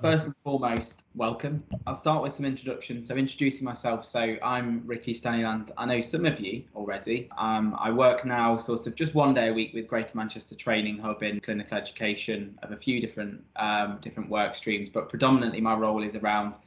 First and foremost, welcome. I'll start with some introductions. So introducing myself. So I'm Ricky Staniland. I know some of you already. I work now sort of just one day a week with Greater Manchester Training Hub in clinical education of a few different work streams, but predominantly my role is around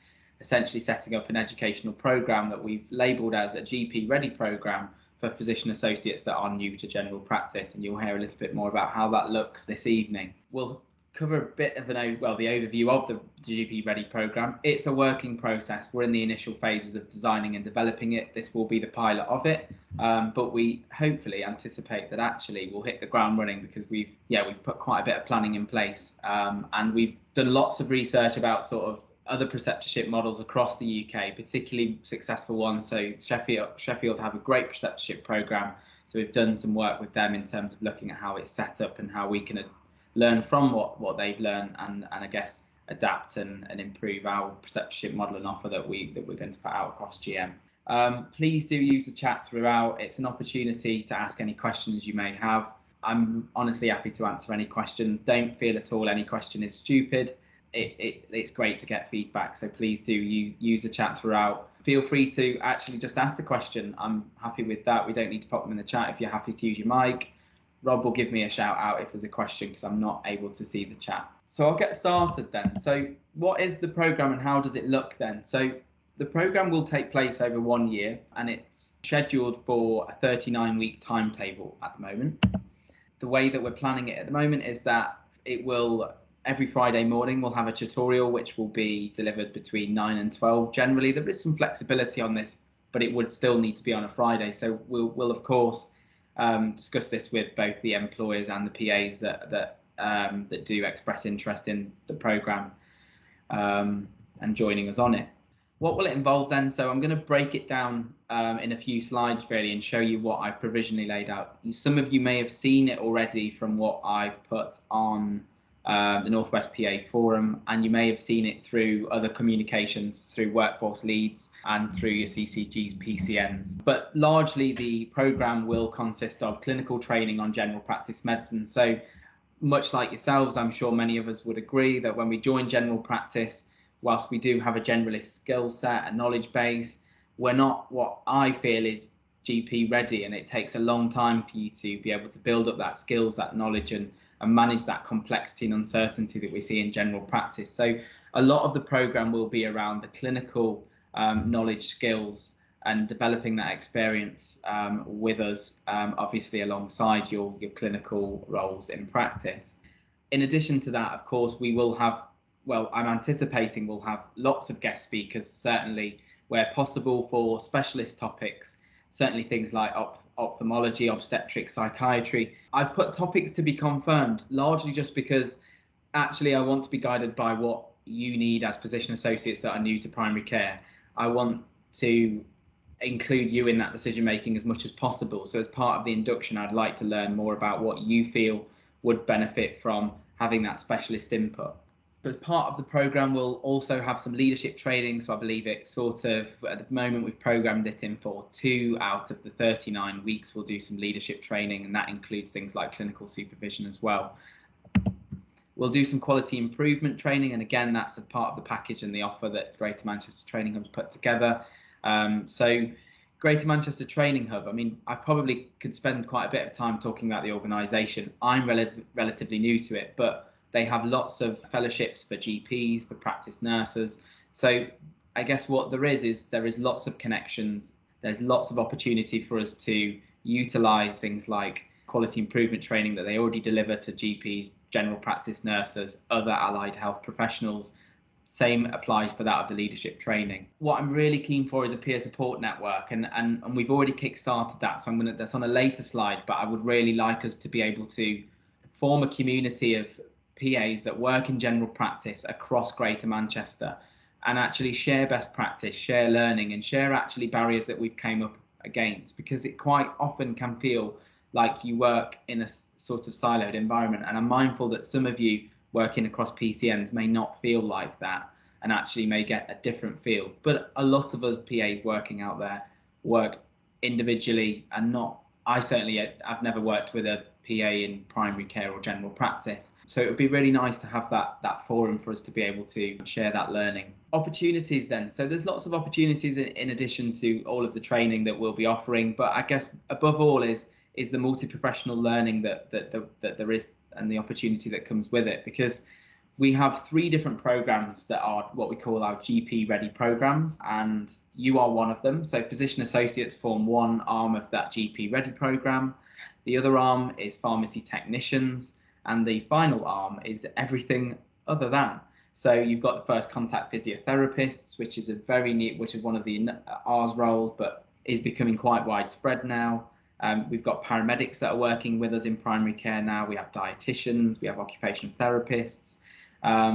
essentially setting up an educational programme that we've labelled as a GP Ready programme for physician associates that are new to general practice, and you'll hear a little bit more about how that looks this evening. We'll cover a bit of the overview of the GP Ready programme. It's a working process. We're in the initial phases of designing and developing it. This will be the pilot of it, but we hopefully anticipate that actually we'll hit the ground running because we've put quite a bit of planning in place, and we've done lots of research about sort of other preceptorship models across the UK, particularly successful ones. So Sheffield have a great preceptorship programme. So we've done some work with them in terms of looking at how it's set up and how we can learn from what they've learned and I guess adapt and improve our preceptorship model and offer that we're going to put out across GM. Please do use the chat throughout. It's an opportunity to ask any questions you may have. I'm honestly happy to answer any questions. Don't feel at all any question is stupid. It's great to get feedback, so please do use the chat throughout. Feel free to actually just ask the question. I'm happy with that. We don't need to pop them in the chat if you're happy to use your mic. Rob will give me a shout out if there's a question because I'm not able to see the chat. So I'll get started then. So what is the programme and how does it look then? So the programme will take place over 1 year and it's scheduled for a 39-week timetable at the moment. The way that we're planning it at the moment is that it will, every Friday morning, we'll have a tutorial which will be delivered between 9 and 12. Generally, there is some flexibility on this, but it would still need to be on a Friday. So we'll of course discuss this with both the employers and the PAs that do express interest in the programme and joining us on it. What will it involve then? So I'm going to break it down in a few slides really and show you what I've provisionally laid out. Some of you may have seen it already from what I've put on the Northwest PA Forum, and you may have seen it through other communications, through workforce leads and through your CCG's PCNs. But largely the programme will consist of clinical training on general practice medicine. So much like yourselves, I'm sure many of us would agree that when we join general practice, whilst we do have a generalist skill set, a knowledge base, we're not what I feel is GP ready, and it takes a long time for you to be able to build up that skills, that knowledge and manage that complexity and uncertainty that we see in general practice. So a lot of the programme will be around the clinical knowledge, skills and developing that experience with us, obviously alongside your clinical roles in practice. In addition to that, of course, we will have, I'm anticipating we'll have lots of guest speakers, certainly where possible for specialist topics. Certainly things like ophthalmology, obstetrics, psychiatry. I've put topics to be confirmed, largely just because actually I want to be guided by what you need as physician associates that are new to primary care. I want to include you in that decision making as much as possible. So as part of the induction, I'd like to learn more about what you feel would benefit from having that specialist input. So as part of the programme, we'll also have some leadership training. So I believe it's sort of, at the moment, we've programmed it in for 2 out of the 39 weeks. We'll do some leadership training, and that includes things like clinical supervision as well. We'll do some quality improvement training, and again, that's a part of the package and the offer that Greater Manchester Training Hub's put together. So Greater Manchester Training Hub, I mean, I probably could spend quite a bit of time talking about the organisation. I'm relatively new to it, but they have lots of fellowships for GPs, for practice nurses. So I guess what there is lots of connections. There's lots of opportunity for us to utilise things like quality improvement training that they already deliver to GPs, general practice nurses, other allied health professionals. Same applies for that of the leadership training. What I'm really keen for is a peer support network, and we've already kick-started that. So that's on a later slide, but I would really like us to be able to form a community of PAs that work in general practice across Greater Manchester and actually share best practice, share learning and share actually barriers that we've came up against, because it quite often can feel like you work in a sort of siloed environment. And I'm mindful that some of you working across PCNs may not feel like that and actually may get a different feel. But a lot of us PAs working out there work individually and not, I've never worked with a PA in primary care or general practice. So it would be really nice to have that forum for us to be able to share that learning. Opportunities then. So there's lots of opportunities in addition to all of the training that we'll be offering, but I guess above all is the multi-professional learning that there is, and the opportunity that comes with it, because we have 3 different programs that are what we call our GP ready programs, and you are one of them. So physician associates form one arm of that GP ready program. The other arm is pharmacy technicians, and the final arm is everything other than. So you've got the first contact physiotherapists, which is which is one of the R's roles, but is becoming quite widespread now. We've got paramedics that are working with us in primary care now. We have dietitians, we have occupational therapists,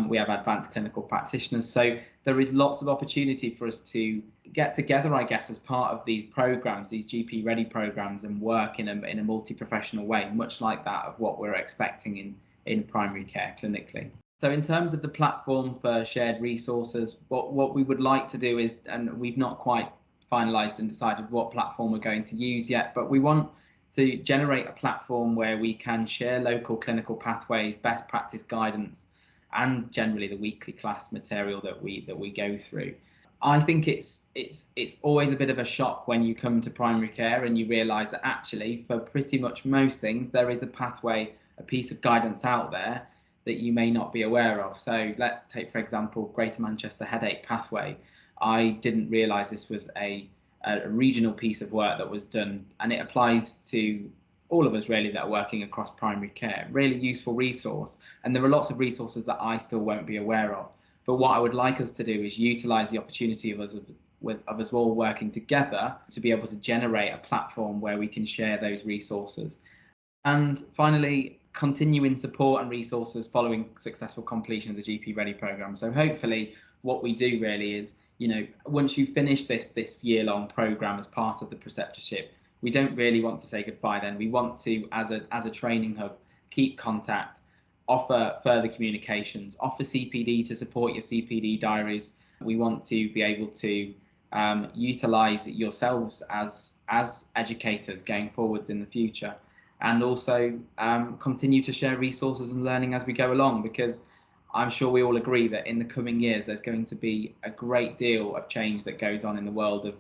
we have advanced clinical practitioners. So there is lots of opportunity for us to get together, I guess, as part of these programs, these GP ready programs, and work in a multi-professional way, much like that of what we're expecting in primary care clinically. So in terms of the platform for shared resources, what we would like to do is, and we've not quite finalised and decided what platform we're going to use yet, but we want to generate a platform where we can share local clinical pathways, best practice guidance, and generally the weekly class material that we go through. I think it's always a bit of a shock when you come to primary care and you realise that actually for pretty much most things there is a pathway, a piece of guidance out there that you may not be aware of. So let's take, for example, Greater Manchester Headache Pathway. I didn't realise this was a regional piece of work that was done, and it applies to all of us really that are working across primary care. Really useful resource, and there are lots of resources that I still won't be aware of. But what I would like us to do is utilise the opportunity of us all working together to be able to generate a platform where we can share those resources. And finally, continuing support and resources following successful completion of the GP Ready programme. So hopefully what we do really is, once you finish this year-long programme as part of the preceptorship, we don't really want to say goodbye then. We want to, as a training hub, keep contact, offer further communications, offer CPD to support your CPD diaries. We want to be able to utilise yourselves as educators going forwards in the future, and also continue to share resources and learning as we go along, because I'm sure we all agree that in the coming years there's going to be a great deal of change that goes on in the world of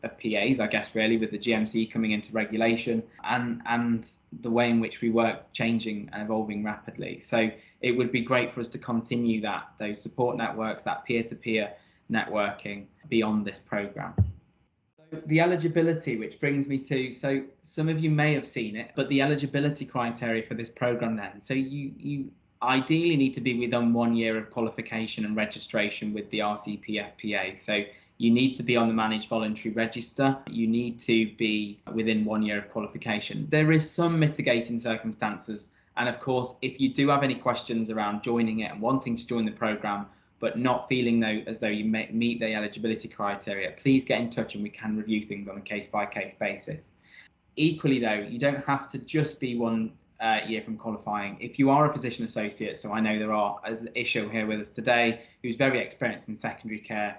PAs, I guess, really, with the GMC coming into regulation and the way in which we work changing and evolving rapidly. So it would be great for us to continue those support networks, that peer-to-peer networking beyond this programme. So the eligibility, which brings me to, so some of you may have seen it, but the eligibility criteria for this programme then. So you ideally need to be within 1 year of qualification and registration with the RCPFPA. So you need to be on the managed voluntary register. You need to be within 1 year of qualification. There is some mitigating circumstances. And of course, if you do have any questions around joining it and wanting to join the programme, but not feeling as though you meet the eligibility criteria, please get in touch and we can review things on a case-by-case basis. Equally though, you don't have to just be 1 year from qualifying. If you are a physician associate, so I know there are, as Isho here with us today, who's very experienced in secondary care,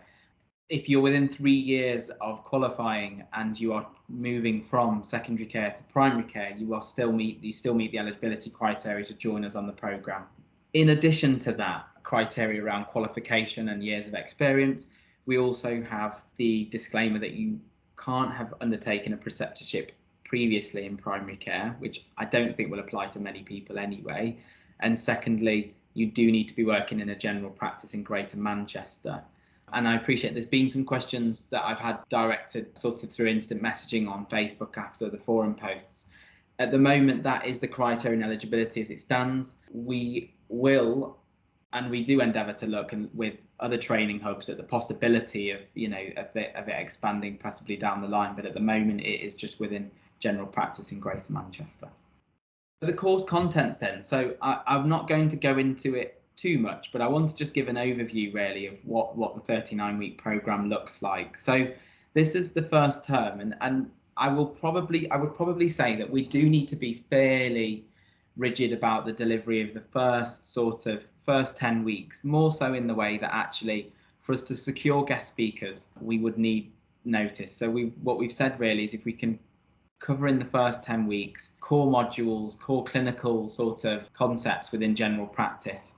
if you're within 3 years of qualifying and you are moving from secondary care to primary care, you still meet the eligibility criteria to join us on the programme. In addition to that criteria around qualification and years of experience, we also have the disclaimer that you can't have undertaken a preceptorship previously in primary care, which I don't think will apply to many people anyway. And secondly, you do need to be working in a general practice in Greater Manchester. And I appreciate there's been some questions that I've had directed sort of through instant messaging on Facebook after the forum posts. At the moment, that is the criteria and eligibility as it stands. We will, and we do endeavour to look with other training hubs at the possibility of, of it expanding possibly down the line. But at the moment, it is just within general practice in Greater Manchester. The course contents then. So I'm not going to go into it too much, but I want to just give an overview really of what the 39-week programme looks like. So this is the first term, and I would probably say that we do need to be fairly rigid about the delivery of the first 10 weeks, more so in the way that actually for us to secure guest speakers we would need notice. So what we've said really is if we can covering the first 10 weeks, core modules, core clinical sort of concepts within general practice,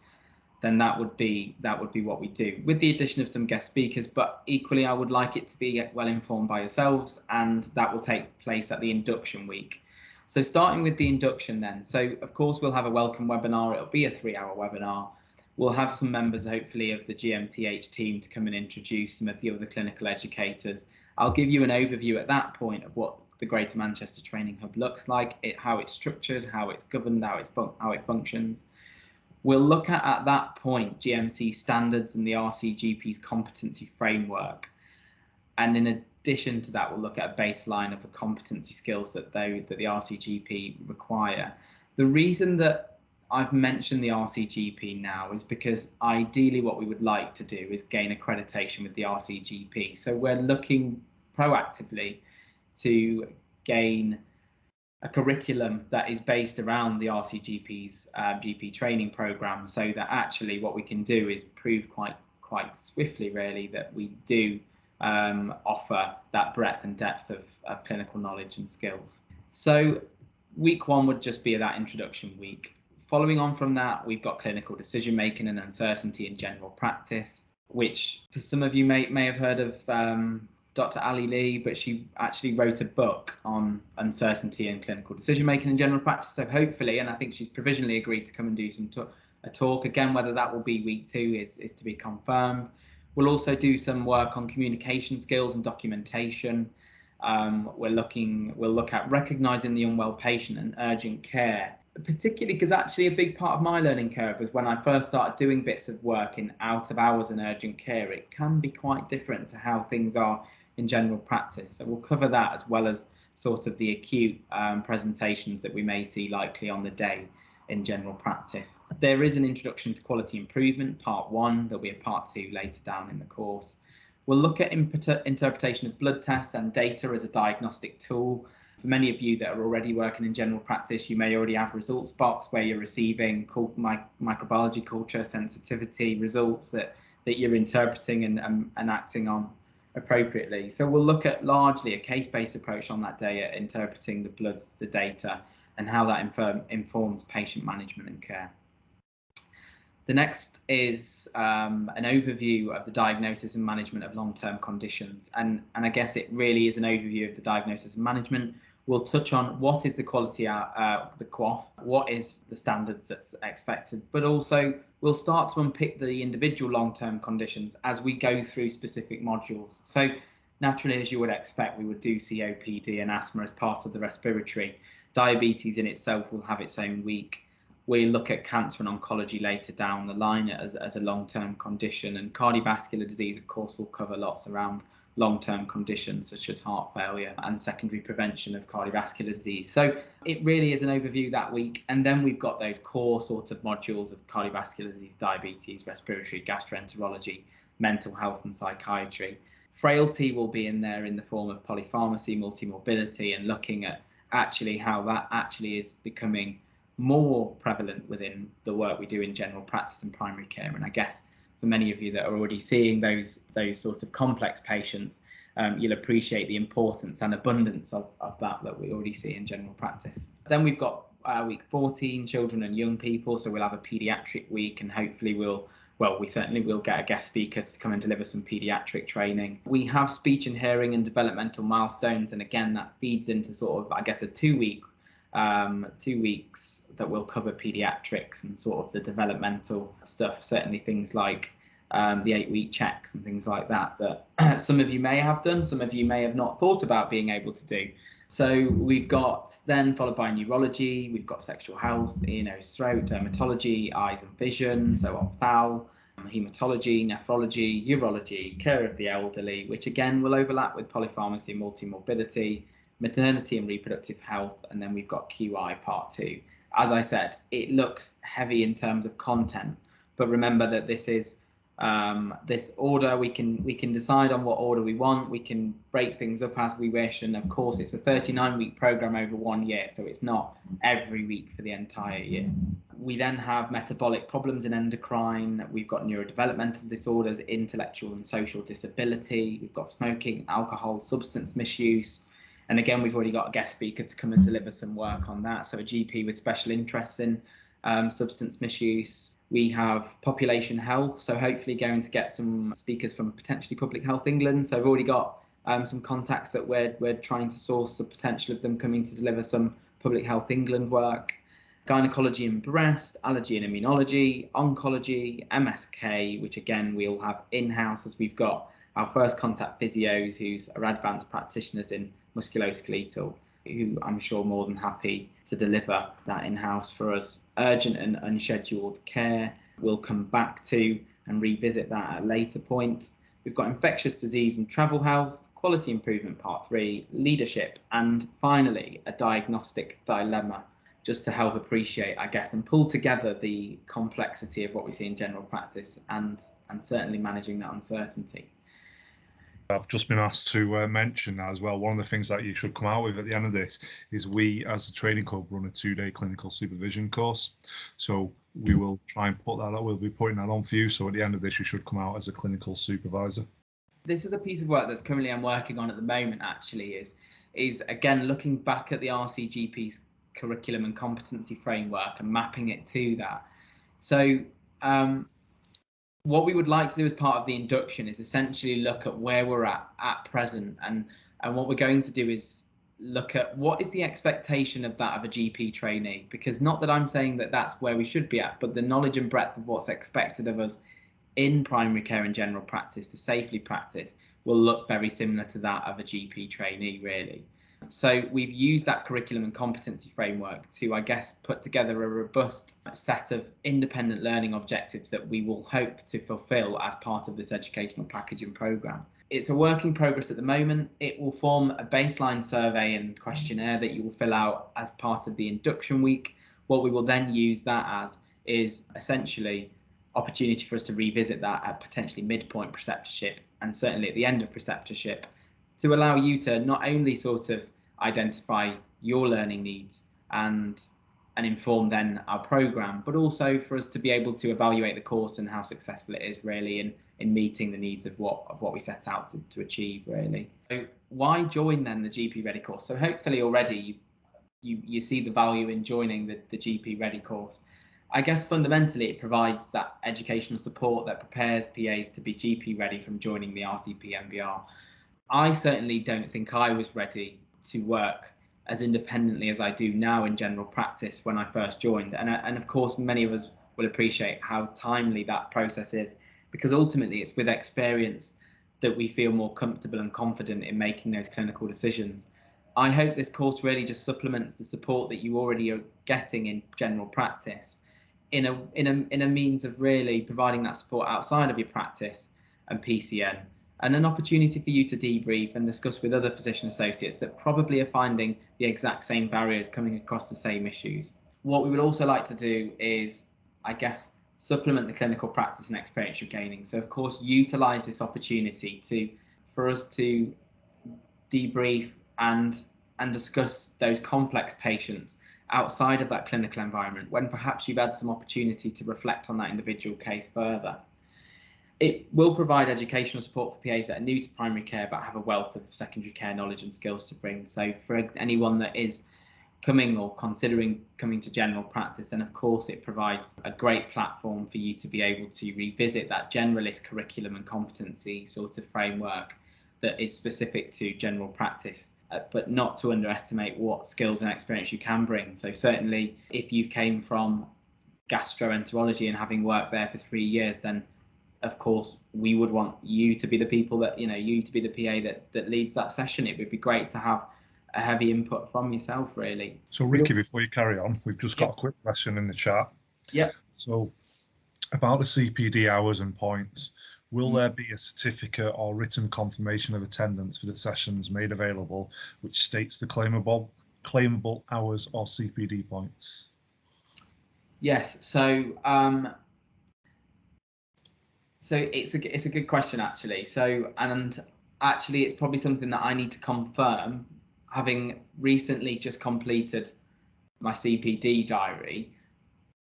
then that would be what we do, with the addition of some guest speakers. But equally, I would like it to be well informed by yourselves, and that will take place at the induction week. So starting with the induction then, so of course we'll have a welcome webinar. It'll be a 3-hour webinar. We'll have some members hopefully of the GMTH team to come and introduce some of the other clinical educators. I'll give you an overview at that point of what the Greater Manchester Training Hub looks like, how it's structured, how it's governed, how it functions. We'll look at that point, GMC standards and the RCGP's competency framework. And in addition to that, we'll look at a baseline of the competency skills that the RCGP require. The reason that I've mentioned the RCGP now is because ideally what we would like to do is gain accreditation with the RCGP. So we're looking proactively to gain a curriculum that is based around the RCGP's GP training program, so that actually what we can do is prove quite swiftly really that we do offer that breadth and depth of clinical knowledge and skills. So week 1 would just be that introduction week. Following on from that, we've got clinical decision making and uncertainty in general practice, which for some of you may have heard of Dr. Ali Lee, but she actually wrote a book on uncertainty and clinical decision making in general practice. So hopefully, and I think she's provisionally agreed to come and do a talk again. Whether that will be week 2 is to be confirmed. We'll also do some work on communication skills and documentation. We'll look at recognising the unwell patient and urgent care, particularly because actually a big part of my learning curve was when I first started doing bits of work in out of hours and urgent care. It can be quite different to how things are in general practice. So we'll cover that, as well as sort of the acute presentations that we may see likely on the day in general practice. There is an introduction to quality improvement, part 1. There'll be a part 2 later down in the course. We'll look at interpretation of blood tests and data as a diagnostic tool. For many of you that are already working in general practice, you may already have results box where you're receiving microbiology culture sensitivity results that you're interpreting and acting on appropriately. So we'll look at largely a case-based approach on that day at interpreting the bloods, the data, and how that informs patient management and care. The next is an overview of the diagnosis and management of long-term conditions. And I guess it really is an overview of the diagnosis and management. We'll touch on what is the quality, the QOF, what is the standards that's expected, but also we'll start to unpick the individual long-term conditions as we go through specific modules. So naturally, as you would expect, we would do COPD and asthma as part of the respiratory. Diabetes in itself will have its own week. We look at cancer and oncology later down the line as a long-term condition, and cardiovascular disease, of course, will cover lots around long-term conditions such as heart failure and secondary prevention of cardiovascular disease. So it really is an overview that week. And then we've got those core sort of modules of cardiovascular disease, diabetes, respiratory, gastroenterology, mental health and psychiatry. Frailty will be in there in the form of polypharmacy, multimorbidity, and looking at actually how that actually is becoming more prevalent within the work we do in general practice and primary care. And I guess for many of you that are already seeing those sorts of complex patients, you'll appreciate the importance and abundance of that we already see in general practice. Then we've got week 14, children and young people. So we'll have a paediatric week, and hopefully we certainly will get a guest speaker to come and deliver some paediatric training. We have speech and hearing and developmental milestones. And again, that feeds into sort of, I guess, a 2 weeks that will cover paediatrics and sort of the developmental stuff, certainly things like the 8-week checks and things like that some of you may have done, some of you may have not thought about being able to do. So we've got then followed by neurology, we've got sexual health, ear, nose, throat, dermatology, eyes and vision, so opthal, hematology, nephrology, urology, care of the elderly, which again will overlap with polypharmacy and multimorbidity, maternity and reproductive health, and then we've got QI part 2. As I said, it looks heavy in terms of content, but remember that this is this order. We can decide on what order we want. We can break things up as we wish, and of course it's a 39-week program over 1 year, so it's not every week for the entire year. We then have metabolic problems in endocrine. We've got neurodevelopmental disorders, intellectual and social disability. We've got smoking, alcohol, substance misuse, And again, we've already got a guest speaker to come and deliver some work on that. So a GP with special interests in substance misuse. We have population health, so hopefully going to get some speakers from potentially Public Health England. So I've already got some contacts that we're trying to source the potential of them coming to deliver some Public Health England work. Gynecology and breast, allergy and immunology, oncology, MSK, which again we'll have in-house as we've got our first contact physios who's are advanced practitioners in musculoskeletal, who I'm sure more than happy to deliver that in-house for us. Urgent and unscheduled care we'll come back to and revisit that at a later point. We've got infectious disease and travel health, quality improvement part 3, leadership, and finally a diagnostic dilemma, just to help appreciate, I guess, and pull together the complexity of what we see in general practice and certainly managing that uncertainty. I've just been asked to mention that as well. One of the things that you should come out with at the end of this is we, as a training club, run a 2-day clinical supervision course. So we will try and put that on. We'll be putting that on for you. So at the end of this, you should come out as a clinical supervisor. This is a piece of work that's currently I'm working on at the moment, actually, is again, looking back at the RCGP's curriculum and competency framework and mapping it to that. So what we would like to do as part of the induction is essentially look at where we're at present, and what we're going to do is look at what is the expectation of that of a GP trainee, because not that I'm saying that that's where we should be at, but the knowledge and breadth of what's expected of us in primary care and general practice to safely practice will look very similar to that of a GP trainee, really. So we've used that curriculum and competency framework to, I guess, put together a robust set of independent learning objectives that we will hope to fulfil as part of this educational package and programme. It's a work in progress at the moment. It will form a baseline survey and questionnaire that you will fill out as part of the induction week. What we will then use that as is essentially opportunity for us to revisit that at potentially midpoint preceptorship and certainly at the end of preceptorship, to allow you to not only sort of identify your learning needs and inform then our programme, but also for us to be able to evaluate the course and how successful it is really in meeting the needs of what we set out to achieve, really. So why join then the GP Ready course? So hopefully already you see the value in joining the GP Ready course. I guess fundamentally it provides that educational support that prepares PAs to be GP ready from joining the RCP MBR. I certainly don't think I was ready to work as independently as I do now in general practice when I first joined. And of course, many of us will appreciate how timely that process is, because ultimately it's with experience that we feel more comfortable and confident in making those clinical decisions. I hope this course really just supplements the support that you already are getting in general practice in a means of really providing that support outside of your practice and PCN, and an opportunity for you to debrief and discuss with other physician associates that probably are finding the exact same barriers coming across the same issues. What we would also like to do is, I guess, supplement the clinical practice and experience you're gaining. So of course, utilise this opportunity for us to debrief and discuss those complex patients outside of that clinical environment when perhaps you've had some opportunity to reflect on that individual case further. It will provide educational support for PAs that are new to primary care but have a wealth of secondary care knowledge and skills to bring. So for anyone that is coming or considering coming to general practice, then of course it provides a great platform for you to be able to revisit that generalist curriculum and competency sort of framework that is specific to general practice, but not to underestimate what skills and experience you can bring. So certainly if you came from gastroenterology and having worked there for 3 years, then of course we would want you to be the people that, you to be the PA that leads that session. It would be great to have a heavy input from yourself, really. So Ricky, before you carry on, we've just got a quick question in the chat. Yeah. So about the CPD hours and points, will there be a certificate or written confirmation of attendance for the sessions made available which states the claimable hours or CPD points? Yes. So it's a good question, actually. So, and actually it's probably something that I need to confirm, having recently just completed my CPD diary.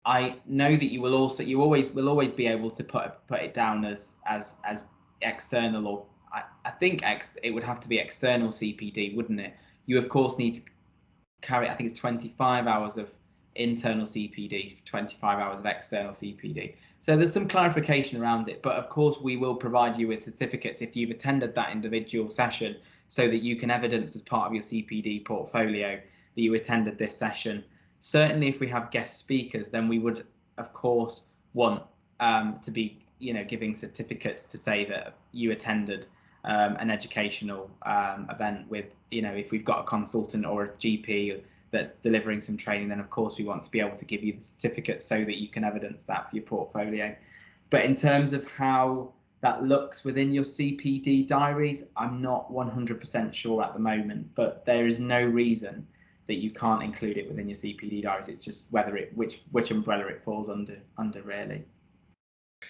I know that you will always be able to put it down as external, or I think it would have to be external CPD, wouldn't it, You of course need to carry, I think it's 25 hours of internal CPD, 25 hours of external CPD. So there's some clarification around it, but of course we will provide you with certificates if you've attended that individual session, so that you can evidence as part of your CPD portfolio that you attended this session. Certainly if we have guest speakers, then we would of course want to be giving certificates to say that you attended an educational event with, if we've got a consultant or a GP that's delivering some training, then of course we want to be able to give you the certificate so that you can evidence that for your portfolio. But in terms of how that looks within your CPD diaries, I'm not 100% sure at the moment, but there is no reason that you can't include it within your CPD diaries. It's just which umbrella it falls under really.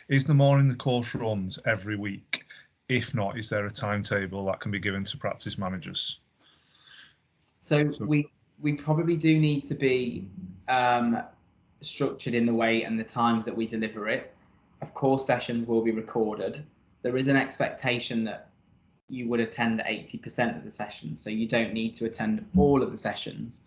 Is the morning the course runs every week? If not, is there a timetable that can be given to practice managers? So we probably do need to be structured in the way and the times that we deliver it. Of course, sessions will be recorded. There is an expectation that you would attend 80% of the sessions, so you don't need to attend all of the sessions.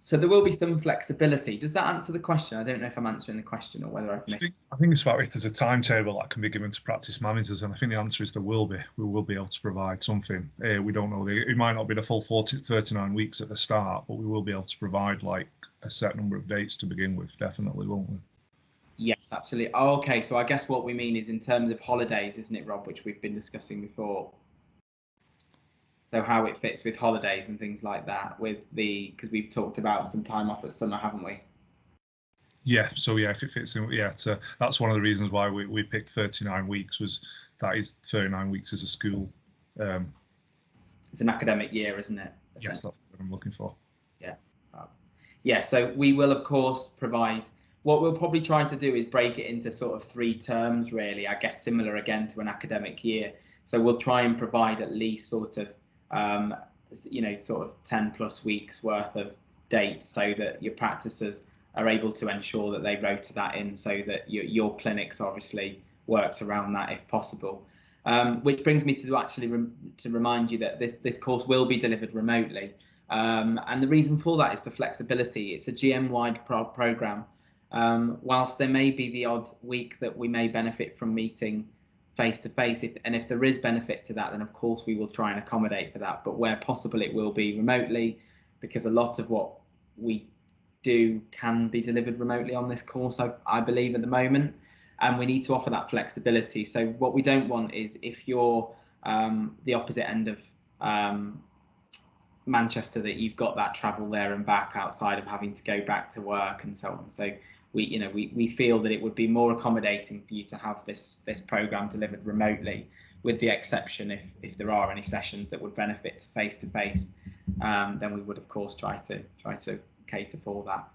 So there will be some flexibility. Does that answer the question? I don't know if I'm answering the question or whether I've missed. I think it's about if there's a timetable that can be given to practice managers, and I think the answer is there will be. We will be able to provide something. We don't know. It might not be the full 39 weeks at the start, but we will be able to provide like a set number of dates to begin with, definitely, won't we? Yes, absolutely. Oh, okay, so I guess what we mean is in terms of holidays, isn't it, Rob, which we've been discussing before? So how it fits with holidays and things like that, because we've talked about some time off at summer, haven't we? Yeah, so yeah, if it fits in, so that's one of the reasons why we picked 39 weeks, was that is 39 weeks as a school. It's an academic year, isn't it? Yes, that's what I'm looking for. Yeah. Yeah, so we will of course provide, what we'll probably try to do is break it into sort of 3 terms really, I guess similar again to an academic year. So we'll try and provide at least sort of 10 plus weeks worth of dates, so that your practices are able to ensure that they rota that in, so that your clinics obviously worked around that if possible. Which brings me to actually to remind you that this course will be delivered remotely, and the reason for that is for flexibility. It's a GM-wide program. Whilst there may be the odd week that we may benefit from meeting face-to-face, if there is benefit to that, then of course we will try and accommodate for that, but where possible it will be remotely, because a lot of what we do can be delivered remotely on this course, I believe at the moment, and we need to offer that flexibility. So what we don't want is, if you're the opposite end of Manchester, that you've got that travel there and back outside of having to go back to work and so on. So we feel that it would be more accommodating for you to have this program delivered remotely, with the exception if there are any sessions that would benefit face to face, then we would of course try to cater for that.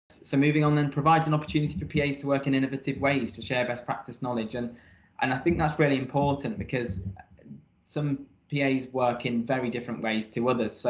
So moving on, then, provides an opportunity for PAs to work in innovative ways to share best practice knowledge, and I think that's really important, because some PAs work in very different ways to others.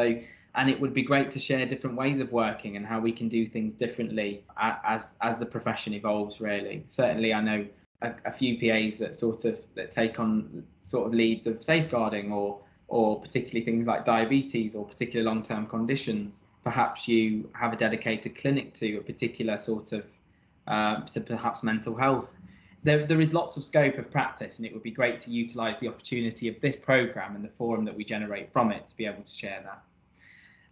And it would be great to share different ways of working and how we can do things differently as the profession evolves, really. Certainly, I know a few PAs that take on sort of leads of safeguarding, or particularly things like diabetes or particular long-term conditions. Perhaps you have a dedicated clinic to a particular sort of to perhaps mental health. There is lots of scope of practice, and it would be great to utilise the opportunity of this programme and the forum that we generate from it to be able to share that.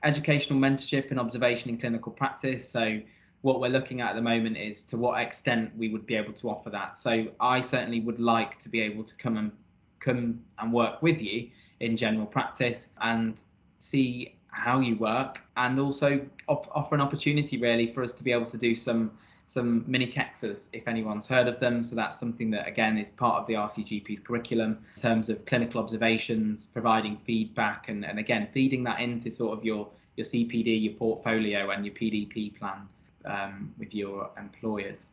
Educational mentorship and observation in clinical practice. So what we're looking at the moment is to what extent we would be able to offer that. So I certainly would like to be able to come and work with you in general practice and see how you work, and also offer an opportunity really for us to be able to do some mini KEXs, if anyone's heard of them. So that's something that again is part of the RCGP's curriculum in terms of clinical observations, providing feedback, and again feeding that into sort of your CPD, your portfolio, and your PDP plan with your employers.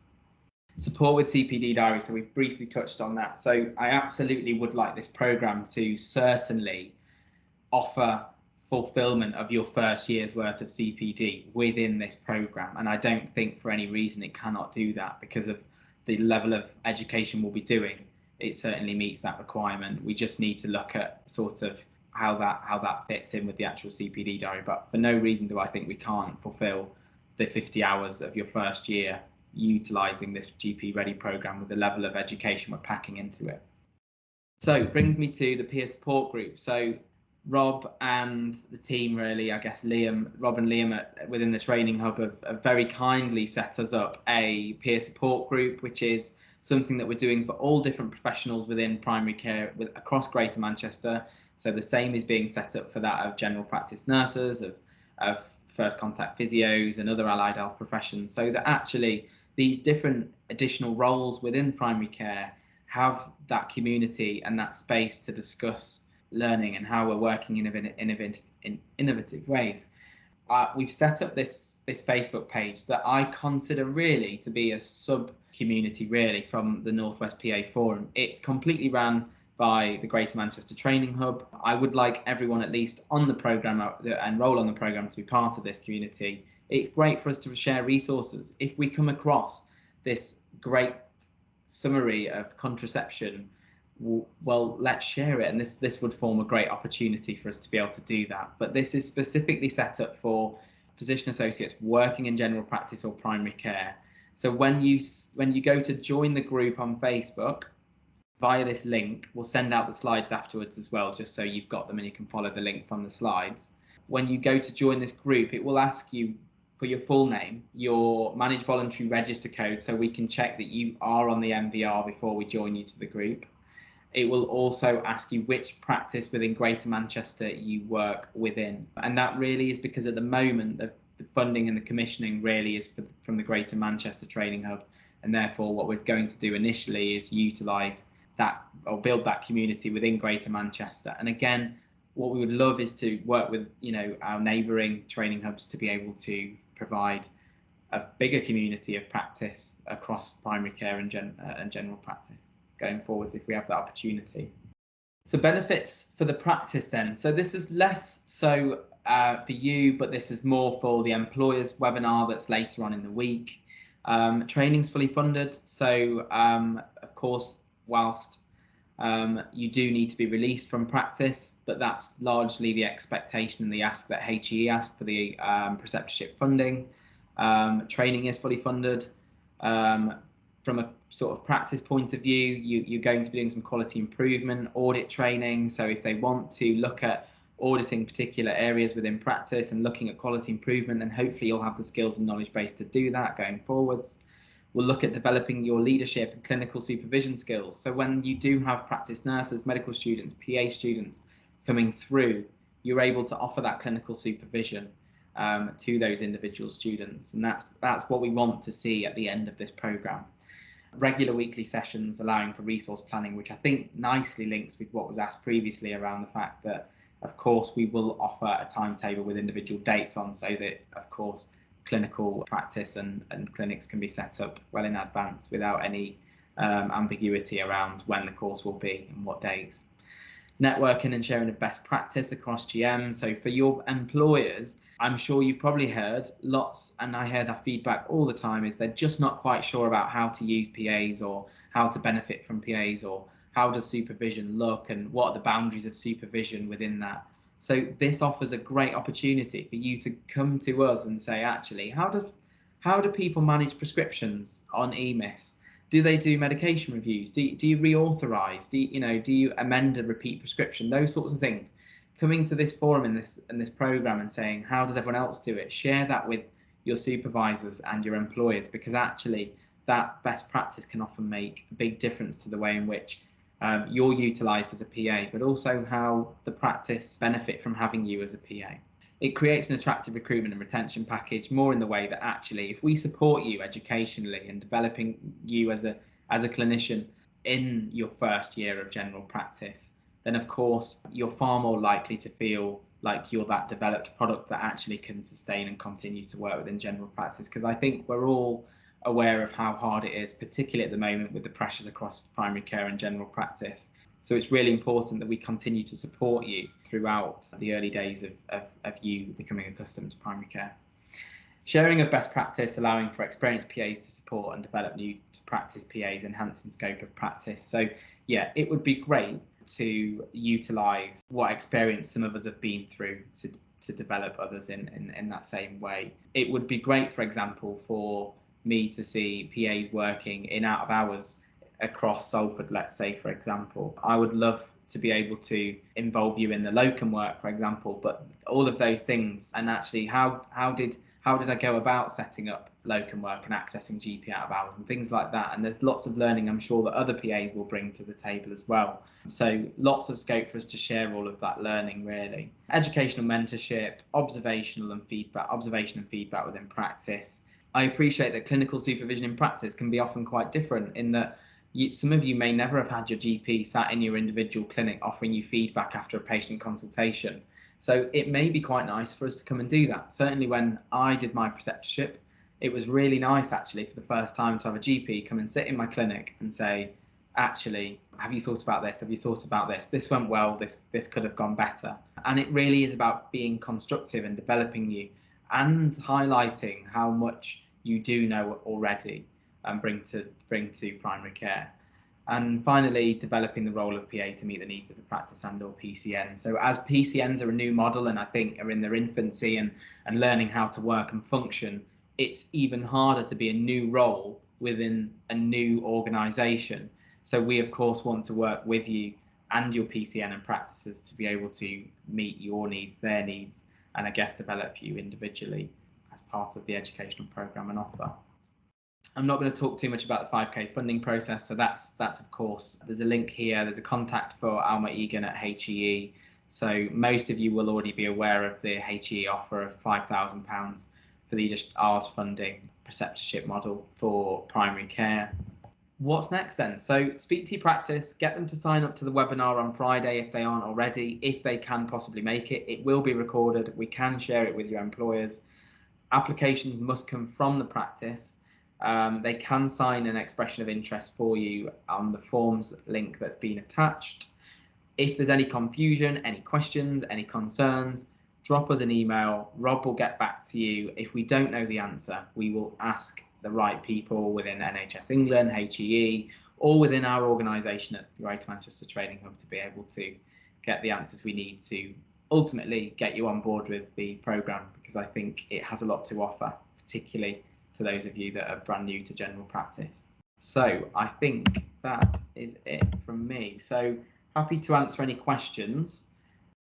Support with CPD diaries, so we've briefly touched on that. So I absolutely would like this programme to certainly offer fulfillment of your first year's worth of CPD within this programme, and I don't think for any reason it cannot do that, because of the level of education we'll be doing. It certainly meets that requirement. We just need to look at sort of how that fits in with the actual CPD diary. But for no reason do I think we can't fulfil the 50 hours of your first year utilising this GP Ready programme with the level of education we're packing into it. So it brings me to the peer support group. So Rob and the team, really, I guess Rob and Liam within the training hub have very kindly set us up a peer support group, which is something that we're doing for all different professionals within primary care across Greater Manchester. So the same is being set up for that of general practice nurses, of first contact physios and other allied health professions, so that actually these different additional roles within primary care have that community and that space to discuss learning and how we're working in innovative ways. We've set up this Facebook page that I consider really to be a sub-community really from the Northwest PA Forum. It's completely ran by the Greater Manchester Training Hub. I would like everyone at least on the programme, enrol on the programme, to be part of this community. It's great for us to share resources. If we come across this great summary of contraception, well, let's share it, and this would form a great opportunity for us to be able to do that. But this is specifically set up for physician associates working in general practice or primary care. So when you go to join the group on Facebook via this link, we'll send out the slides afterwards as well, just so you've got them and you can follow the link from the slides. When you go to join this group, it will ask you for your full name, your managed voluntary register code, so we can check that you are on the MVR before we join you to the group. It will also ask you which practice within Greater Manchester you work within. And that really is because at the moment, the funding and the commissioning really is from the Greater Manchester Training Hub. And therefore, what we're going to do initially is utilise that or build that community within Greater Manchester. And again, what we would love is to work with, our neighbouring training hubs to be able to provide a bigger community of practice across primary care and general practice going forwards if we have that opportunity. So benefits for the practice then. So this is less so for you, but this is more for the employers webinar that's later on in the week. Training's fully funded. So of course, whilst you do need to be released from practice, but that's largely the expectation and the ask that HE asked for the preceptorship funding. Training is fully funded. From a sort of practice point of view, you're going to be doing some quality improvement, audit training. So if they want to look at auditing particular areas within practice and looking at quality improvement, then hopefully you'll have the skills and knowledge base to do that going forwards. We'll look at developing your leadership and clinical supervision skills. So when you do have practice nurses, medical students, PA students coming through, you're able to offer that clinical supervision to those individual students. And that's what we want to see at the end of this programme. Regular weekly sessions allowing for resource planning, which I think nicely links with what was asked previously around the fact that, of course, we will offer a timetable with individual dates on, so that, of course, clinical practice and clinics can be set up well in advance without any ambiguity around when the course will be and what days. Networking and sharing of best practice across GM. So for your employers, I'm sure you've probably heard lots, and I hear that feedback all the time, is they're just not quite sure about how to use PAs or how to benefit from PAs, or how does supervision look and what are the boundaries of supervision within that. So this offers a great opportunity for you to come to us and say, actually, how do people manage prescriptions on EMIS? Do they do medication reviews? Do you reauthorize? Do you amend a repeat prescription? Those sorts of things. Coming to this forum in this program and saying, how does everyone else do it? Share that with your supervisors and your employers, because actually that best practice can often make a big difference to the way in which you're utilised as a PA, but also how the practice benefit from having you as a PA. It creates an attractive recruitment and retention package, more in the way that actually, if we support you educationally and developing you as a clinician in your first year of general practice, then of course you're far more likely to feel like you're that developed product that actually can sustain and continue to work within general practice. Because I think we're all aware of how hard it is, particularly at the moment with the pressures across primary care and general practice. So it's really important that we continue to support you throughout the early days of you becoming accustomed to primary care. Sharing of best practice, allowing for experienced PAs to support and develop new to practice PAs, enhancing scope of practice. So yeah, it would be great to utilise what experience some of us have been through to develop others in that same way. It would be great, for example, for me to see PAs working in out of hours across Salford, let's say, for example. I would love to be able to involve you in the locum work, for example, but all of those things, and actually how did I go about setting up locum work and accessing GP out of hours and things like that. And there's lots of learning I'm sure that other PAs will bring to the table as well. So lots of scope for us to share all of that learning, really. Educational mentorship, observation and feedback within practice. I appreciate that clinical supervision in practice can be often quite different in that some of you may never have had your GP sat in your individual clinic offering you feedback after a patient consultation. So it may be quite nice for us to come and do that. Certainly when I did my preceptorship, it was really nice actually for the first time to have a GP come and sit in my clinic and say, actually, have you thought about this? Have you thought about this? This went well, this could have gone better. And it really is about being constructive and developing you and highlighting how much you do know already and bring to primary care. And finally, developing the role of PA to meet the needs of the practice and or PCN. So as PCNs are a new model and I think are in their infancy and learning how to work and function, it's even harder to be a new role within a new organisation. So we, of course, want to work with you and your PCN and practices to be able to meet your needs, their needs, and I guess develop you individually as part of the educational programme and offer. I'm not going to talk too much about the 5K funding process. So that's of course, there's a link here. There's a contact for Alma Egan at HEE. So most of you will already be aware of the HEE offer of £5,000 for the Hours funding preceptorship model for primary care. What's next then? So speak to your practice, get them to sign up to the webinar on Friday if they aren't already, if they can possibly make it. It will be recorded. We can share it with your employers. Applications must come from the practice. They can sign an expression of interest for you on the forms link that's been attached. If there's any confusion, any questions, any concerns, drop us an email. Rob will get back to you. If we don't know the answer, we will ask the right people within NHS England, HEE, or within our organisation at the Greater Manchester Training Hub to be able to get the answers we need to ultimately get you on board with the programme, because I think it has a lot to offer, particularly to those of you that are brand new to general practice. So I think that is it from me. So happy to answer any questions.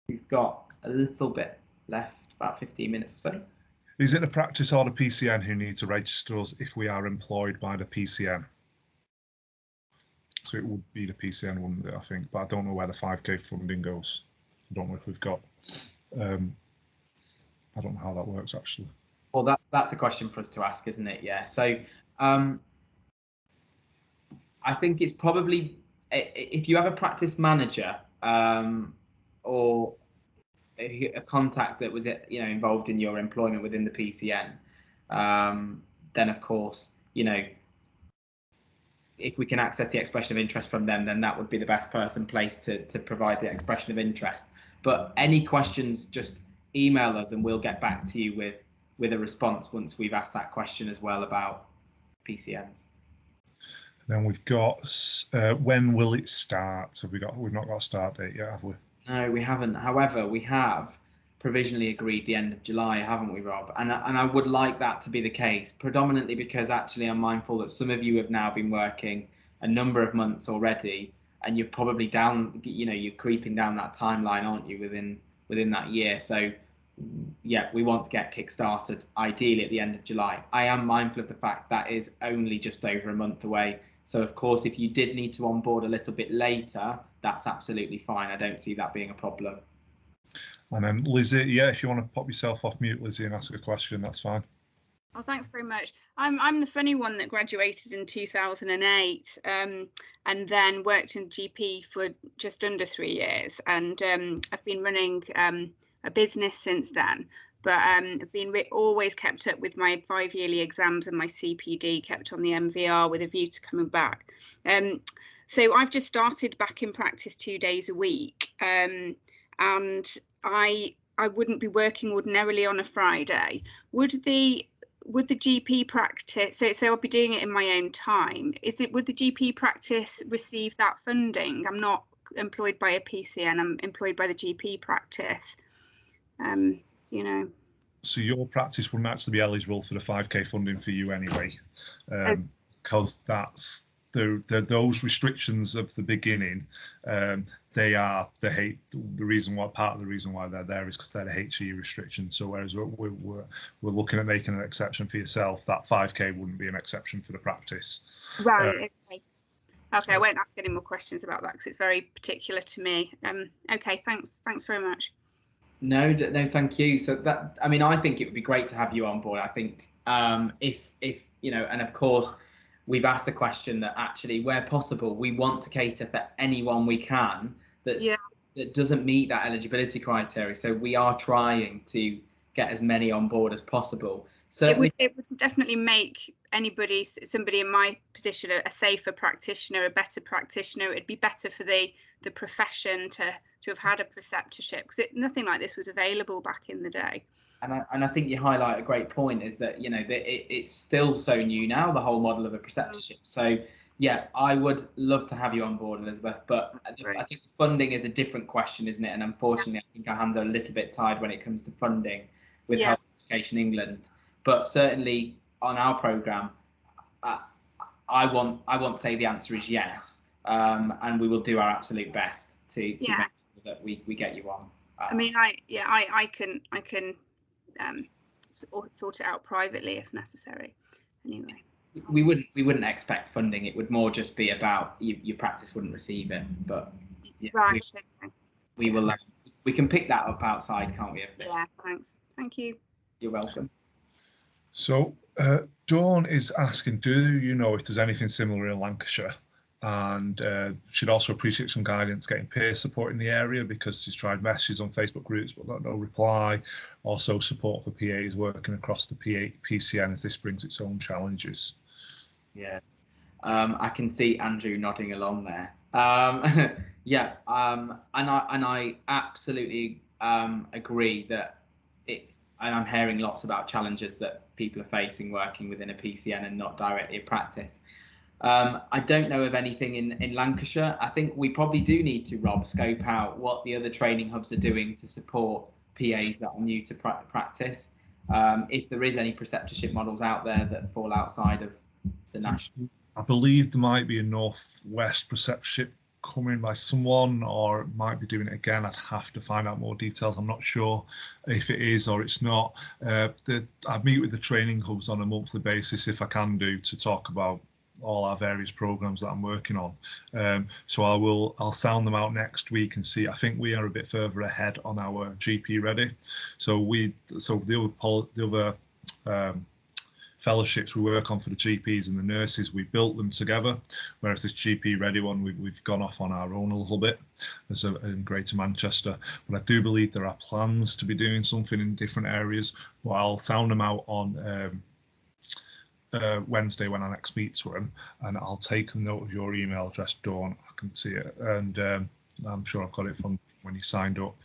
We've got a little bit left, about 15 minutes or so. Is it the practice or the PCN who need to register us if we are employed by the PCN? So it would be the PCN, wouldn't it, I think, but I don't know where the 5K funding goes. I don't know if we've got, I don't know how that works actually. Well, that's a question for us to ask, isn't it? Yeah. So I think it's probably, if you have a practice manager or a contact that was involved in your employment within the PCN, then of course, if we can access the expression of interest from them, then that would be the best person placed to provide the expression of interest. But any questions, just email us and we'll get back to you with a response once we've asked that question as well about PCNs. Then we've got when will it start? We've not got a start date yet, have we? No, we haven't. However, we have provisionally agreed the end of July, haven't we, Rob? And I would like that to be the case, predominantly because actually I'm mindful that some of you have now been working a number of months already, and you're probably down, you're creeping down that timeline, aren't you, within that year? So yeah, we want to get kick-started ideally at the end of July. I am mindful of the fact that is only just over a month away. So of course, if you did need to onboard a little bit later, that's absolutely fine. I don't see that being a problem. And then Lizzie, yeah, if you want to pop yourself off mute, Lizzie, and ask a question, that's fine. Oh, thanks very much. I'm the funny one that graduated in 2008 and then worked in GP for just under 3 years, and I've been running a business since then, but I've been always kept up with my 5-yearly exams and my CPD, kept on the MVR with a view to coming back. So I've just started back in practice 2 days a week, and I wouldn't be working ordinarily on a Friday. Would the GP practice, so I'll be doing it in my own time, would the GP practice receive that funding? I'm not employed by a PCN. I'm employed by the GP practice. You know. So your practice wouldn't actually be eligible for the 5k funding for you anyway, because that's those restrictions of the beginning. They are the reason why, part of the reason why they're there is because they're the HE restrictions. So whereas we're looking at making an exception for yourself, that 5k wouldn't be an exception for the practice. Right. Okay. I won't ask any more questions about that because it's very particular to me. Okay. Thanks very much. No, thank you. So that, I mean, I think it would be great to have you on board. I think if you know, and of course, we've asked the question that actually, where possible, we want to cater for anyone we can that doesn't meet that eligibility criteria. So we are trying to get as many on board as possible. Certainly, it would definitely make somebody in my position a safer practitioner, a better practitioner. It'd be better for the profession to have had a preceptorship, because nothing like this was available back in the day. And I think you highlight a great point, is that, you know, that it's still so new now, the whole model of a preceptorship. So yeah, I would love to have you on board, Elizabeth, but I think funding is a different question, isn't it? And unfortunately, I think our hands are a little bit tied when it comes to funding with Health Education England. But certainly on our programme, I want to say the answer is yes, and we will do our absolute best to make sure that we get you on. I mean, I can sort it out privately if necessary. Anyway, we wouldn't expect funding. It would more just be about your practice wouldn't receive it. But we will. We can pick that up outside, can't we? Of this? Yeah. Thank you. You're welcome. So Dawn is asking, do you know if there's anything similar in Lancashire? And she'd also appreciate some guidance getting peer support in the area, because she's tried messages on Facebook groups but got no reply. Also support for PAs working across the PCN, as this brings its own challenges. Yeah, I can see Andrew nodding along there. Yeah, and I absolutely agree that and I'm hearing lots about challenges that people are facing working within a PCN and not directly a practice. I don't know of anything in Lancashire. I think we probably do need to, scope out what the other training hubs are doing to support PAs that are new to practice. If there is any preceptorship models out there that fall outside of the national. I believe there might be a Northwest preceptorship coming by someone, or it might be doing it again. I'd have to find out more details. I'm not sure if it is or it's not. I meet with the training hubs on a monthly basis, if I can do, to talk about all our various programs that I'm working on. So I'll sound them out next week and see. I think we are a bit further ahead on our GP Ready. So the other fellowships we work on for the GPs and the nurses, we built them together, whereas this GP Ready one we've gone off on our own a little bit in Greater Manchester. But I do believe there are plans to be doing something in different areas. But I'll sound them out on Wednesday when I next meet to him, and I'll take a note of your email address, Dawn. I can see it, and I'm sure I've got it from when you signed up,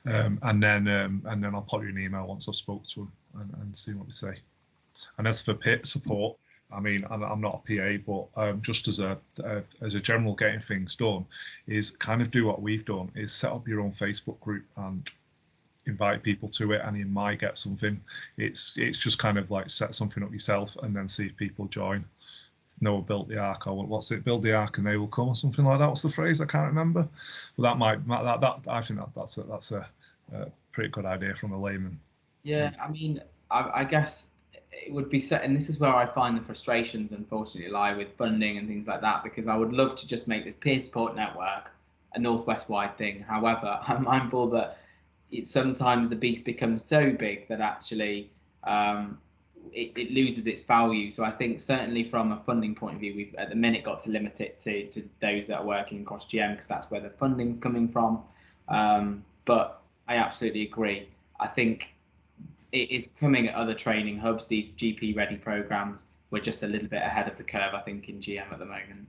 and then I'll pop you an email once I've spoke to him and see what they say. And as for PIT support, I mean, I'm not a PA, but just as a general getting things done, is kind of do what we've done, is set up your own Facebook group and invite people to it, and you might get something. It's just kind of like set something up yourself and then see if people join. Noah built the ark, or what's it? Build the ark and they will come, or something like that. What's the phrase? I can't remember. But I think that's a pretty good idea from a layman. Yeah, I mean, I guess it would be set, and this is where I find the frustrations unfortunately lie with funding and things like that, because I would love to just make this peer support network a Northwest wide thing. However, I'm mindful that sometimes the beast becomes so big that actually it loses its value. So I think certainly from a funding point of view, we've at the minute got to limit it to those that are working across GM, because that's where the funding's coming from. But I absolutely agree. I think it is coming at other training hubs, these GP Ready programs. We're just a little bit ahead of the curve, I think, in GM at the moment.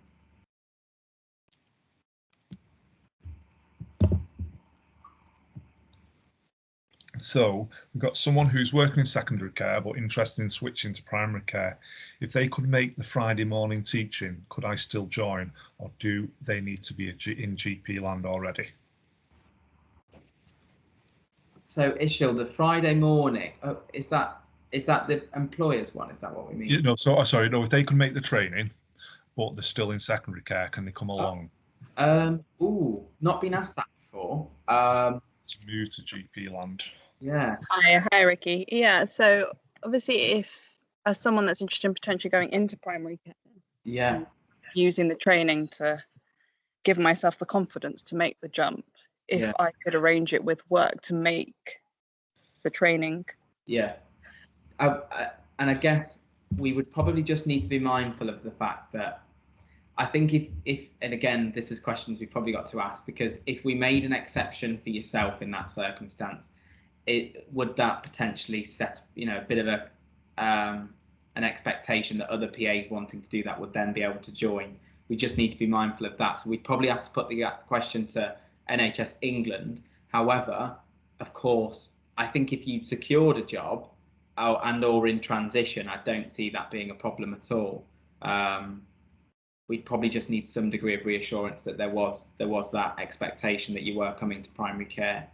So we've got someone who's working in secondary care but interested in switching to primary care. If they could make the Friday morning teaching, could I still join, or do they need to be in GP land already? So Ishil, the Friday morning, is that the employer's one? Is that what we mean? Yeah, no, so sorry, no. If they could make the training, but they're still in secondary care, can they come along? Not been asked that before. To move to GP land. Yeah. Hi, Ricky. Yeah, so obviously, if as someone that's interested in potentially going into primary care, yeah, using the training to give myself the confidence to make the jump, if I could arrange it with work to make the training. Yeah. And I guess we would probably just need to be mindful of the fact that I think if and again, this is questions we've probably got to ask, because if we made an exception for yourself in that circumstance, would that potentially set a bit of an expectation that other PAs wanting to do that would then be able to join. We just need to be mindful of that. So we'd probably have to put the question to NHS England. However, of course, I think if you'd secured a job and or in transition, I don't see that being a problem at all. We'd probably just need some degree of reassurance that there was that expectation that you were coming to primary care.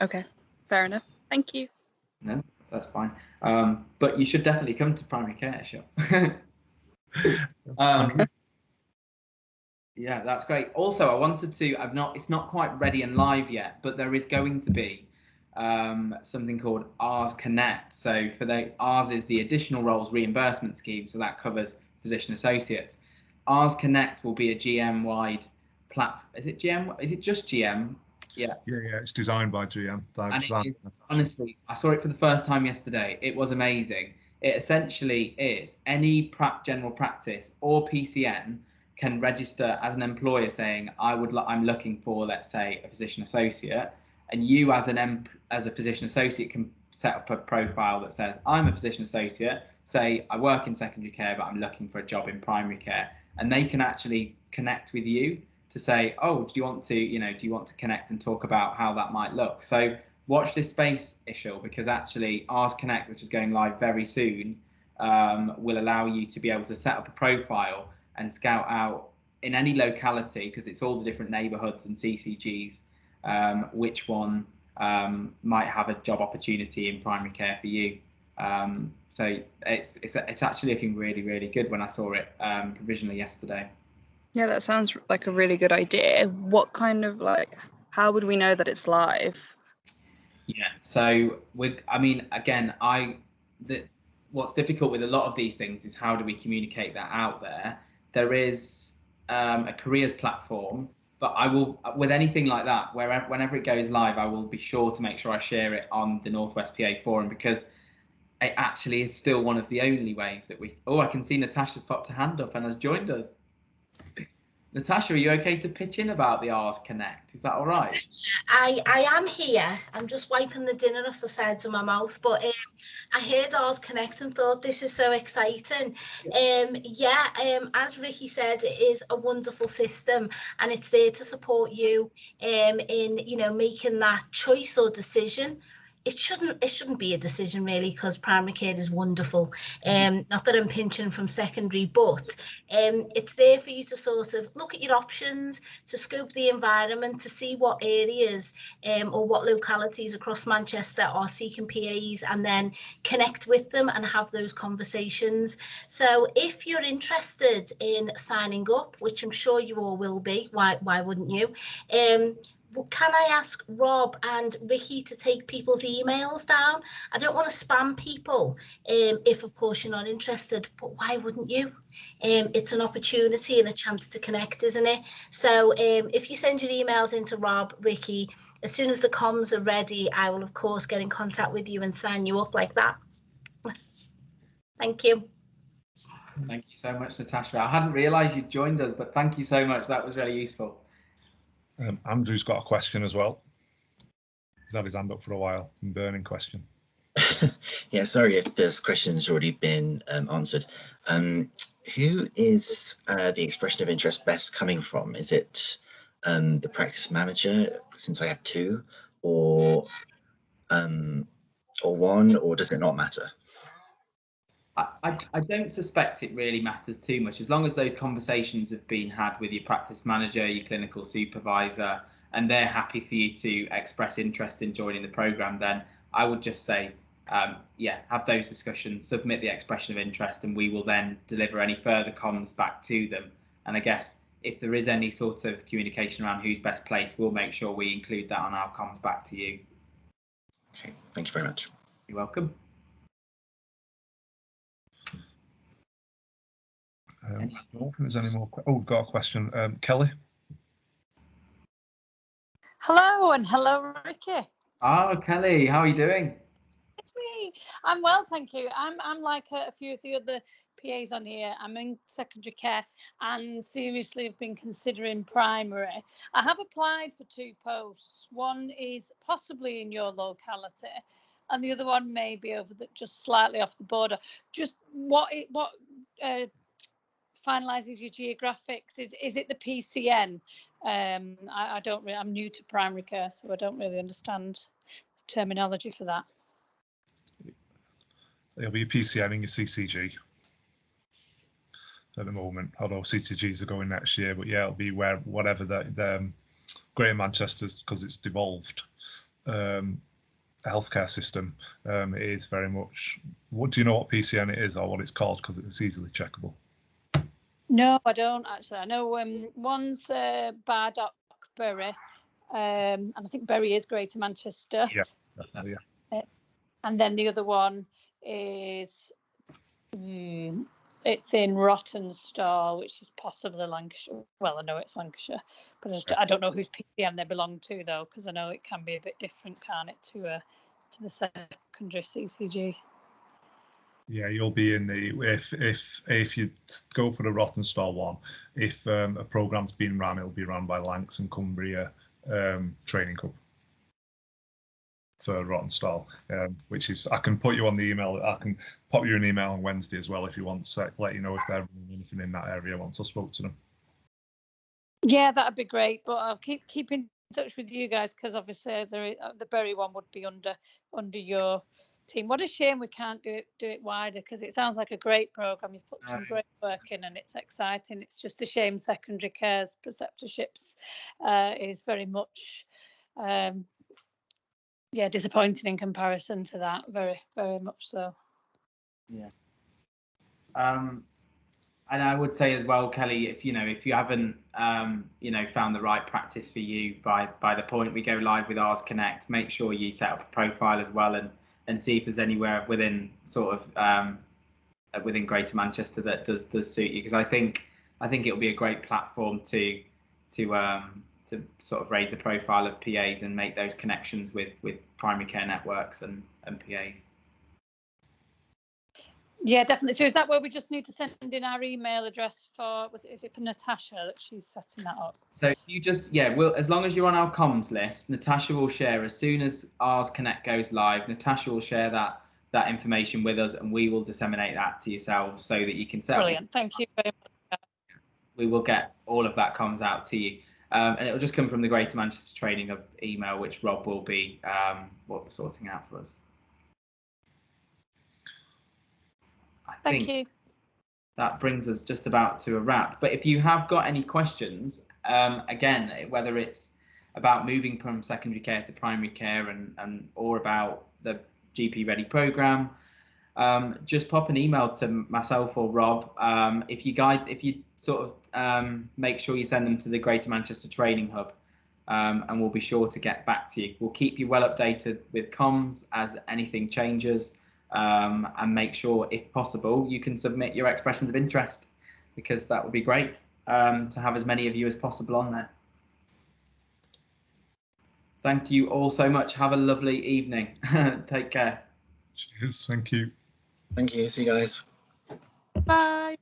Okay, fair enough. Thank you. No, that's fine. But you should definitely come to primary care, sure. Yeah, that's great. Also, I wanted to, it's not quite ready and live yet, but there is going to be something called Ars Connect. So Ars is the additional roles reimbursement scheme, so that covers physician associates. Ars Connect will be a GM-wide platform. Is it GM? Is it just GM? Yeah. Yeah, it's designed by GM. And it is, honestly, I saw it for the first time yesterday. It was amazing. It essentially is any general practice or PCN can register as an employer saying, I'm looking for, let's say, a physician associate, and you as a physician associate can set up a profile that says, I'm a physician associate, say I work in secondary care, but I'm looking for a job in primary care, and they can actually connect with you to say, oh, do you want to connect and talk about how that might look? So watch this space, Ishil, because actually Ars Connect, which is going live very soon, will allow you to be able to set up a profile and scout out in any locality, because it's all the different neighbourhoods and CCGs, which one might have a job opportunity in primary care for you. So it's actually looking really, really good when I saw it provisionally yesterday. Yeah, that sounds like a really good idea. What kind of how would we know that it's live? Yeah, so what's difficult with a lot of these things is how do we communicate that out there? There is a careers platform, but I will, with anything like that, whenever it goes live, I will be sure to make sure I share it on the Northwest PA Forum, because it actually is still one of the only ways that I can see Natasha's popped her hand up and has joined us. Natasha, are you okay to pitch in about the Ars Connect? Is that all right? I am here. I'm just wiping the dinner off the sides of my mouth. But I heard Ars Connect and thought this is so exciting. As Ricky said, it is a wonderful system, and it's there to support you in making that choice or decision. It shouldn't be a decision really, because primary care is wonderful. Not that I'm pinching from secondary, but it's there for you to sort of look at your options, to scope the environment, to see what areas or what localities across Manchester are seeking PAs, and then connect with them and have those conversations. So if you're interested in signing up, which I'm sure you all will be, why wouldn't you? Can I ask Rob and Ricky to take people's emails down? I don't want to spam people if, of course, you're not interested, but why wouldn't you? It's an opportunity and a chance to connect, isn't it? So if you send your emails into Rob, Ricky, as soon as the comms are ready, I will, of course, get in contact with you and sign you up like that. Thank you. Thank you so much, Natasha. I hadn't realised you'd joined us, but thank you so much. That was really useful. Andrew's got a question as well. He's had his hand up for a while. A burning question. Yeah, sorry if this question's already been answered. Who is the expression of interest best coming from? Is it the practice manager, since I have two, or or one, or does it not matter? I don't suspect it really matters too much, as long as those conversations have been had with your practice manager, your clinical supervisor, and they're happy for you to express interest in joining the program. Then I would just say, yeah, have those discussions, submit the expression of interest, and we will then deliver any further comms back to them. And I guess if there is any sort of communication around who's best placed, we'll make sure we include that on our comms back to you. Okay, thank you very much. You're welcome. I don't think there's any more. Oh, we've got a question. Kelly. Hello, and hello, Ricky. Oh, Kelly, how are you doing? It's me. I'm well, thank you. I'm like a few of the other PAs on here. I'm in secondary care and seriously have been considering primary. I have applied for 2 posts. One is possibly in your locality, and the other one may be over just slightly off the border. Just what finalises your geographics? Is it the PCN? I don't really. I'm new to primary care, so I don't really understand the terminology for that. It'll be a PCN in your CCG at the moment, although CCGs are going next year. But yeah, it'll be whatever the Greater Manchester's, because it's devolved healthcare system. It is very much. What do you know what PCN it is or what it's called? Because it's easily checkable. No, I don't actually. I know one's Bardock, Bury, and I think Bury is Greater Manchester. Yeah, definitely. Yeah. And then the other one is it's in Rottenstall, which is possibly Lancashire. Well, I know it's Lancashire, but I don't know whose PCN they belong to though, because I know it can be a bit different, can't it, to the secondary CCG. Yeah, you'll be in the if you go for the Rottenstall one, if a program's been run, it'll be run by Lancs and Cumbria Training Club for Rottenstall, which is I can put you on the email. I can pop you an email on Wednesday as well if you want to let you know if they're running anything in that area once I spoke to them. Yeah, that'd be great. But I'll keep in touch with you guys because obviously the Bury one would be under your team. What a shame we can't do it wider, because it sounds like a great program. You've put some great work in and it's exciting. It's just a shame secondary care's preceptorships is very much disappointing in comparison to that. Very, very much so. Yeah. And I would say as well, Kelly, if you haven't found the right practice for you by the point we go live with Ours Connect, make sure you set up a profile as well and see if there's anywhere within sort of within Greater Manchester that does suit you, because I think it'll be a great platform to sort of raise the profile of PAs and make those connections with primary care networks and PAs. Yeah, definitely. So is that where we just need to send in our email address for? Is it for Natasha that she's setting that up? So you just as long as you're on our comms list, Natasha will share as soon as Ours Connect goes live. Natasha will share that information with us, and we will disseminate that to yourselves so that you can set. Brilliant. Thank you very much. We will get all of that comms out to you, and it will just come from the Greater Manchester Training Hub email, which Rob will be sorting out for us. Thank you. That brings us just about to a wrap. But if you have got any questions, again, whether it's about moving from secondary care to primary care and or about the GP Ready program, just pop an email to myself or Rob. If you sort of make sure you send them to the Greater Manchester Training Hub, and we'll be sure to get back to you. We'll keep you well updated with comms as anything changes. And make sure, if possible, you can submit your expressions of interest, because that would be great to have as many of you as possible on there. Thank you all so much. Have a lovely evening. Take care. Cheers. Thank you. Thank you. See you guys. Bye.